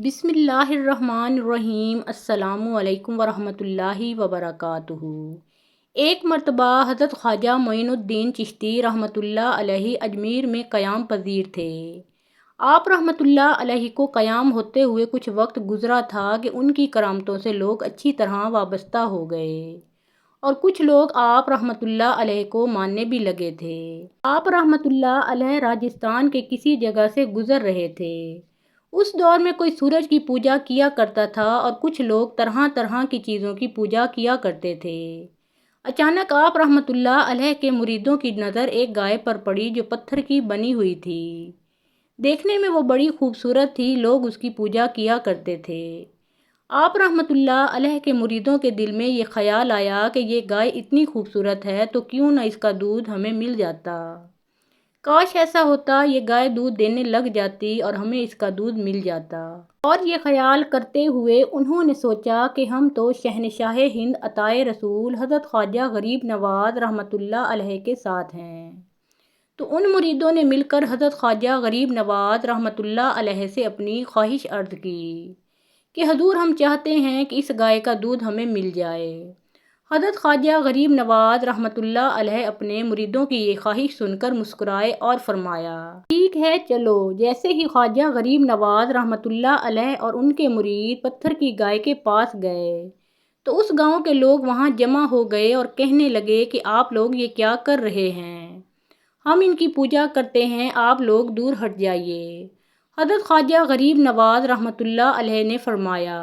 بسم اللہ الرحمن الرحیم۔ السلام علیکم ورحمۃ اللہ وبرکاتہ۔ ایک مرتبہ حضرت خواجہ معین الدین چشتی رحمۃ اللہ علیہ اجمیر میں قیام پذیر تھے۔ آپ رحمۃ اللہ علیہ کو قیام ہوتے ہوئے کچھ وقت گزرا تھا کہ ان کی کرامتوں سے لوگ اچھی طرح وابستہ ہو گئے اور کچھ لوگ آپ رحمۃ اللہ علیہ کو ماننے بھی لگے تھے۔ آپ رحمۃ اللہ علیہ راجستھان کے کسی جگہ سے گزر رہے تھے۔ اس دور میں کوئی سورج کی پوجا کیا کرتا تھا اور کچھ لوگ طرح طرح کی چیزوں کی پوجا کیا کرتے تھے۔ اچانک آپ رحمۃ اللہ علیہ کے مریدوں کی نظر ایک گائے پر پڑی جو پتھر کی بنی ہوئی تھی۔ دیکھنے میں وہ بڑی خوبصورت تھی، لوگ اس کی پوجا کیا کرتے تھے۔ آپ رحمۃ اللہ علیہ کے مریدوں کے دل میں یہ خیال آیا کہ یہ گائے اتنی خوبصورت ہے تو کیوں نہ اس کا دودھ ہمیں مل جاتا۔ کاش ایسا ہوتا، یہ گائے دودھ دینے لگ جاتی اور ہمیں اس کا دودھ مل جاتا۔ اور یہ خیال کرتے ہوئے انہوں نے سوچا کہ ہم تو شہنشاہ ہند عطائے رسول حضرت خواجہ غریب نواز رحمۃ اللہ علیہ کے ساتھ ہیں۔ تو ان مریدوں نے مل کر حضرت خواجہ غریب نواز رحمۃ اللہ علیہ سے اپنی خواہش عرض کی کہ حضور ہم چاہتے ہیں کہ اس گائے کا دودھ ہمیں مل جائے۔ حضرت خواجہ غریب نواز رحمۃ اللہ علیہ اپنے مریدوں کی یہ خواہش سن کر مسکرائے اور فرمایا، ٹھیک ہے چلو۔ جیسے ہی خواجہ غریب نواز رحمۃ اللہ علیہ اور ان کے مرید پتھر کی گائے کے پاس گئے تو اس گاؤں کے لوگ وہاں جمع ہو گئے اور کہنے لگے کہ آپ لوگ یہ کیا کر رہے ہیں؟ ہم ان کی پوجا کرتے ہیں، آپ لوگ دور ہٹ جائیے۔ حضرت خواجہ غریب نواز رحمۃ اللہ علیہ نے فرمایا،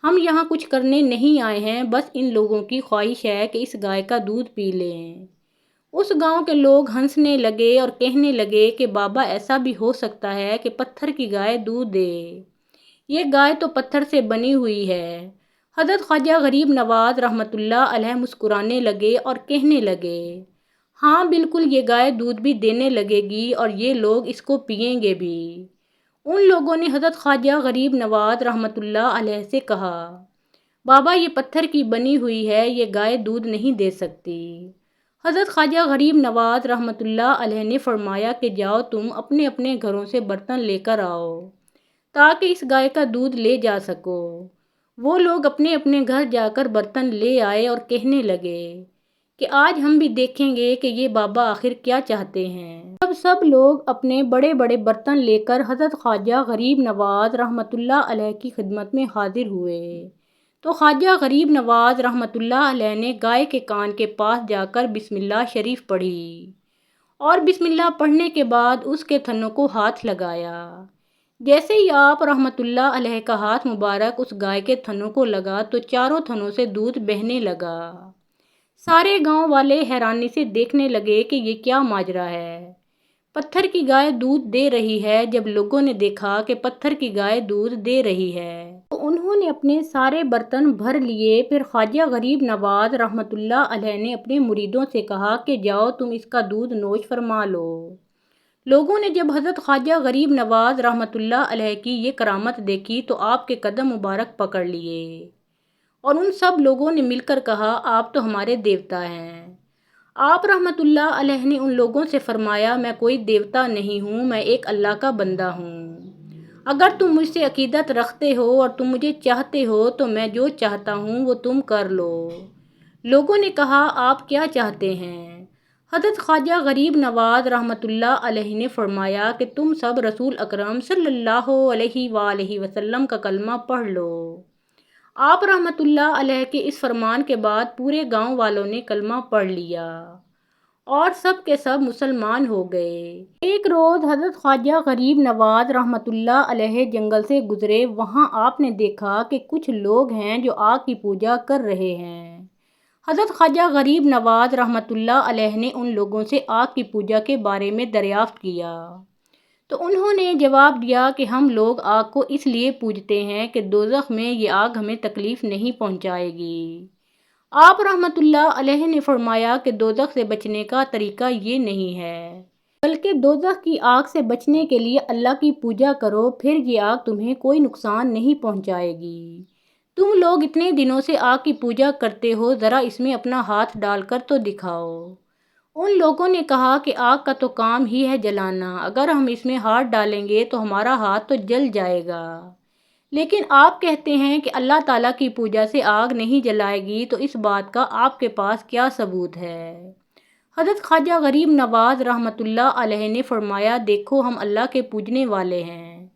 ہم یہاں کچھ کرنے نہیں آئے ہیں، بس ان لوگوں کی خواہش ہے کہ اس گائے کا دودھ پی لیں۔ اس گاؤں کے لوگ ہنسنے لگے اور کہنے لگے کہ بابا ایسا بھی ہو سکتا ہے کہ پتھر کی گائے دودھ دے؟ یہ گائے تو پتھر سے بنی ہوئی ہے۔ حضرت خواجہ غریب نواز رحمۃ اللہ علیہ مسکرانے لگے اور کہنے لگے، ہاں بالکل یہ گائے دودھ بھی دینے لگے گی اور یہ لوگ اس کو پئیں گے بھی۔ ان لوگوں نے حضرت خواجہ غریب نواز رحمۃ اللہ علیہ سے کہا، بابا یہ پتھر کی بنی ہوئی ہے، یہ گائے دودھ نہیں دے سکتی۔ حضرت خواجہ غریب نواز رحمۃ اللہ علیہ نے فرمایا کہ جاؤ تم اپنے اپنے گھروں سے برتن لے کر آؤ تاکہ اس گائے کا دودھ لے جا سکو۔ وہ لوگ اپنے اپنے گھر جا کر برتن لے آئے اور کہنے لگے کہ آج ہم بھی دیکھیں گے کہ یہ بابا آخر کیا چاہتے ہیں۔ جب سب لوگ اپنے بڑے بڑے برتن لے کر حضرت خواجہ غریب نواز رحمۃ اللہ علیہ کی خدمت میں حاضر ہوئے تو خواجہ غریب نواز رحمۃ اللہ علیہ نے گائے کے کان کے پاس جا کر بسم اللہ شریف پڑھی اور بسم اللہ پڑھنے کے بعد اس کے تھنوں کو ہاتھ لگایا۔ جیسے ہی آپ رحمۃ اللہ علیہ کا ہاتھ مبارک اس گائے کے تھنوں کو لگا تو چاروں تھنوں سے دودھ بہنے لگا۔ سارے گاؤں والے حیرانی سے دیکھنے لگے کہ یہ کیا ماجرا ہے، پتھر کی گائے دودھ دے رہی ہے۔ جب لوگوں نے دیکھا کہ پتھر کی گائے دودھ دے رہی ہے تو انہوں نے اپنے سارے برتن بھر لیے۔ پھر خواجہ غریب نواز رحمۃ اللہ علیہ نے اپنے مریدوں سے کہا کہ جاؤ تم اس کا دودھ نوش فرما لو۔ لوگوں نے جب حضرت خواجہ غریب نواز رحمۃ اللہ علیہ کی یہ کرامت دیکھی تو آپ کے قدم مبارک پکڑ لیے اور ان سب لوگوں نے مل کر کہا، آپ تو ہمارے دیوتا ہیں۔ آپ رحمۃ اللہ علیہ نے ان لوگوں سے فرمایا، میں کوئی دیوتا نہیں ہوں، میں ایک اللہ کا بندہ ہوں۔ اگر تم مجھ سے عقیدت رکھتے ہو اور تم مجھے چاہتے ہو تو میں جو چاہتا ہوں وہ تم کر لو۔ لوگوں نے کہا، آپ کیا چاہتے ہیں؟ حضرت خواجہ غریب نواز رحمۃ اللہ علیہ نے فرمایا کہ تم سب رسول اکرم صلی اللہ علیہ وآلہ وسلم کا کلمہ پڑھ لو۔ آپ رحمۃ اللہ علیہ کے اس فرمان کے بعد پورے گاؤں والوں نے کلمہ پڑھ لیا اور سب کے سب مسلمان ہو گئے۔ ایک روز حضرت خواجہ غریب نواز رحمۃ اللہ علیہ جنگل سے گزرے، وہاں آپ نے دیکھا کہ کچھ لوگ ہیں جو آگ کی پوجا کر رہے ہیں۔ حضرت خواجہ غریب نواز رحمۃ اللہ علیہ نے ان لوگوں سے آگ کی پوجا کے بارے میں دریافت کیا تو انہوں نے جواب دیا کہ ہم لوگ آگ کو اس لیے پوجتے ہیں کہ دوزخ میں یہ آگ ہمیں تکلیف نہیں پہنچائے گی۔ آپ رحمۃ اللہ علیہ نے فرمایا کہ دوزخ سے بچنے کا طریقہ یہ نہیں ہے بلکہ دوزخ کی آگ سے بچنے کے لیے اللہ کی پوجا کرو، پھر یہ آگ تمہیں کوئی نقصان نہیں پہنچائے گی۔ تم لوگ اتنے دنوں سے آگ کی پوجا کرتے ہو، ذرا اس میں اپنا ہاتھ ڈال کر تو دکھاؤ۔ ان لوگوں نے کہا کہ آگ کا تو کام ہی ہے جلانا، اگر ہم اس میں ہاتھ ڈالیں گے تو ہمارا ہاتھ تو جل جائے گا۔ لیکن آپ کہتے ہیں کہ اللہ تعالیٰ کی پوجا سے آگ نہیں جلائے گی، تو اس بات کا آپ کے پاس کیا ثبوت ہے؟ حضرت خواجہ غریب نواز رحمۃ اللہ علیہ نے فرمایا، دیکھو ہم اللہ کے پوجنے والے ہیں،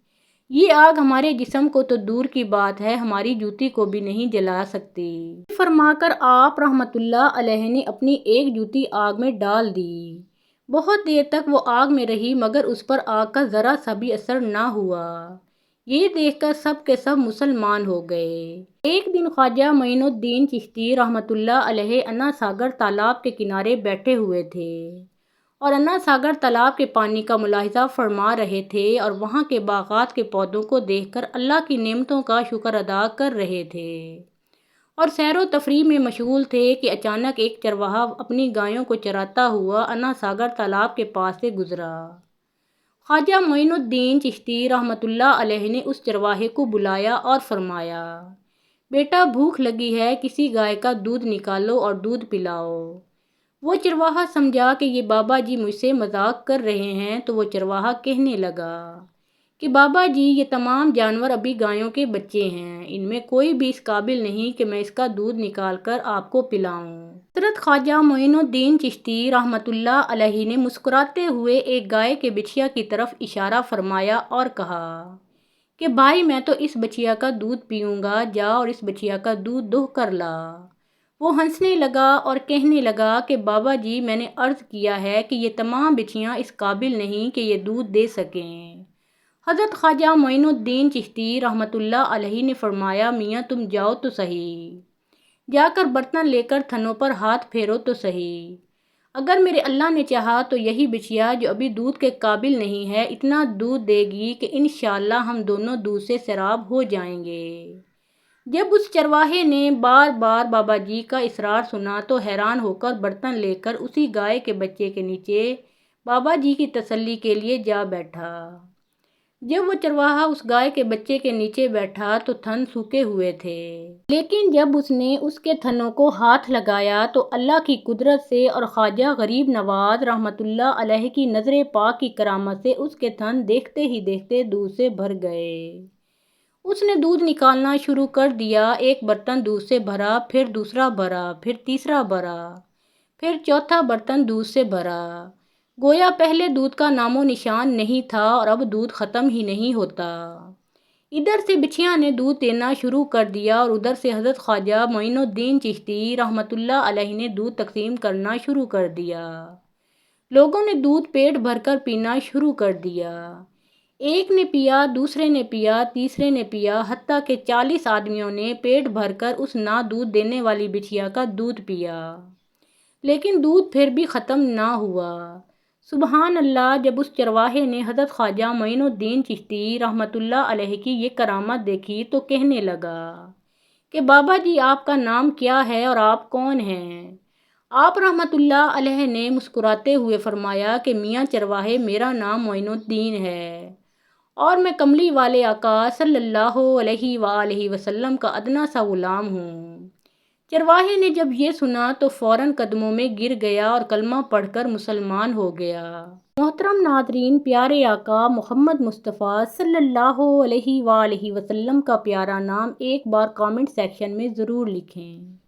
یہ آگ ہمارے جسم کو تو دور کی بات ہے، ہماری جوتی کو بھی نہیں جلا سکتی۔ فرما کر آپ رحمۃ اللہ علیہ نے اپنی ایک جوتی آگ میں ڈال دی۔ بہت دیر تک وہ آگ میں رہی مگر اس پر آگ کا ذرا سا بھی اثر نہ ہوا۔ یہ دیکھ کر سب کے سب مسلمان ہو گئے۔ ایک دن خواجہ معین الدین چشتی رحمۃ اللہ علیہ انا ساگر تالاب کے کنارے بیٹھے ہوئے تھے اور انا ساگر تالاب کے پانی کا ملاحظہ فرما رہے تھے اور وہاں کے باغات کے پودوں کو دیکھ کر اللہ کی نعمتوں کا شکر ادا کر رہے تھے اور سیر و تفریح میں مشغول تھے کہ اچانک ایک چرواہا اپنی گایوں کو چراتا ہوا انا ساگر تالاب کے پاس سے گزرا۔ خواجہ معین الدین چشتی رحمۃ اللہ علیہ نے اس چرواہے کو بلایا اور فرمایا، بیٹا بھوک لگی ہے، کسی گائے کا دودھ نکالو اور دودھ پلاؤ۔ وہ چرواہا سمجھا کہ یہ بابا جی مجھ سے مذاق کر رہے ہیں، تو وہ چرواہا کہنے لگا کہ بابا جی یہ تمام جانور ابھی گایوں کے بچے ہیں، ان میں کوئی بھی اس قابل نہیں کہ میں اس کا دودھ نکال کر آپ کو پلاؤں۔ حضرت خواجہ معین الدین چشتی رحمۃ اللہ علیہ نے مسکراتے ہوئے ایک گائے کے بچھیا کی طرف اشارہ فرمایا اور کہا کہ بھائی میں تو اس بچھیا کا دودھ پیوں گا، جا اور اس بچھیا کا دودھ دوہ کر لا۔ وہ ہنسنے لگا اور کہنے لگا کہ بابا جی میں نے عرض کیا ہے کہ یہ تمام بچھیاں اس قابل نہیں کہ یہ دودھ دے سکیں۔ حضرت خواجہ معین الدین چشتی رحمۃ اللہ علیہ نے فرمایا، میاں تم جاؤ تو صحیح، جا کر برتن لے کر تھنوں پر ہاتھ پھیرو تو صحیح، اگر میرے اللہ نے چاہا تو یہی بچھیا جو ابھی دودھ کے قابل نہیں ہے اتنا دودھ دے گی کہ انشاءاللہ ہم دونوں دودھ سے سیراب ہو جائیں گے۔ جب اس چرواہے نے بار بار بابا جی کا اصرار سنا تو حیران ہو کر برتن لے کر اسی گائے کے بچے کے نیچے بابا جی کی تسلی کے لیے جا بیٹھا۔ جب وہ چرواہا اس گائے کے بچے کے نیچے بیٹھا تو تھن سوکھے ہوئے تھے، لیکن جب اس نے اس کے تھنوں کو ہاتھ لگایا تو اللہ کی قدرت سے اور خواجہ غریب نواز رحمۃ اللہ علیہ کی نظر پاک کی کرامت سے اس کے تھن دیکھتے ہی دیکھتے دودھ سے بھر گئے۔ اس نے دودھ نکالنا شروع کر دیا، ایک برتن دودھ سے بھرا، پھر دوسرا بھرا، پھر تیسرا بھرا، پھر چوتھا برتن دودھ سے بھرا۔ گویا پہلے دودھ کا نام و نشان نہیں تھا اور اب دودھ ختم ہی نہیں ہوتا۔ ادھر سے بچھیاں نے دودھ دینا شروع کر دیا اور ادھر سے حضرت خواجہ معین الدین چشتی رحمۃ اللہ علیہ نے دودھ تقسیم کرنا شروع کر دیا۔ لوگوں نے دودھ پیٹ بھر کر پینا شروع کر دیا۔ ایک نے پیا، دوسرے نے پیا، تیسرے نے پیا، حتیٰ کہ 40 آدمیوں نے پیٹ بھر کر اس نہ دودھ دینے والی بچھیا کا دودھ پیا، لیکن دودھ پھر بھی ختم نہ ہوا۔ سبحان اللہ! جب اس چرواہے نے حضرت خواجہ معین الدین چشتی رحمۃ اللہ علیہ کی یہ کرامت دیکھی تو کہنے لگا کہ بابا جی آپ کا نام کیا ہے اور آپ کون ہیں؟ آپ رحمۃ اللہ علیہ نے مسکراتے ہوئے فرمایا کہ میاں چرواہے میرا نام معین الدین ہے اور میں کملی والے آقا صلی اللہ علیہ وآلہ وسلم کا ادنا سا غلام ہوں۔ چرواہے نے جب یہ سنا تو فوراً قدموں میں گر گیا اور کلمہ پڑھ کر مسلمان ہو گیا۔ محترم ناظرین، پیارے آقا محمد مصطفیٰ صلی اللہ علیہ وآلہ وسلم کا پیارا نام ایک بار کامنٹ سیکشن میں ضرور لکھیں۔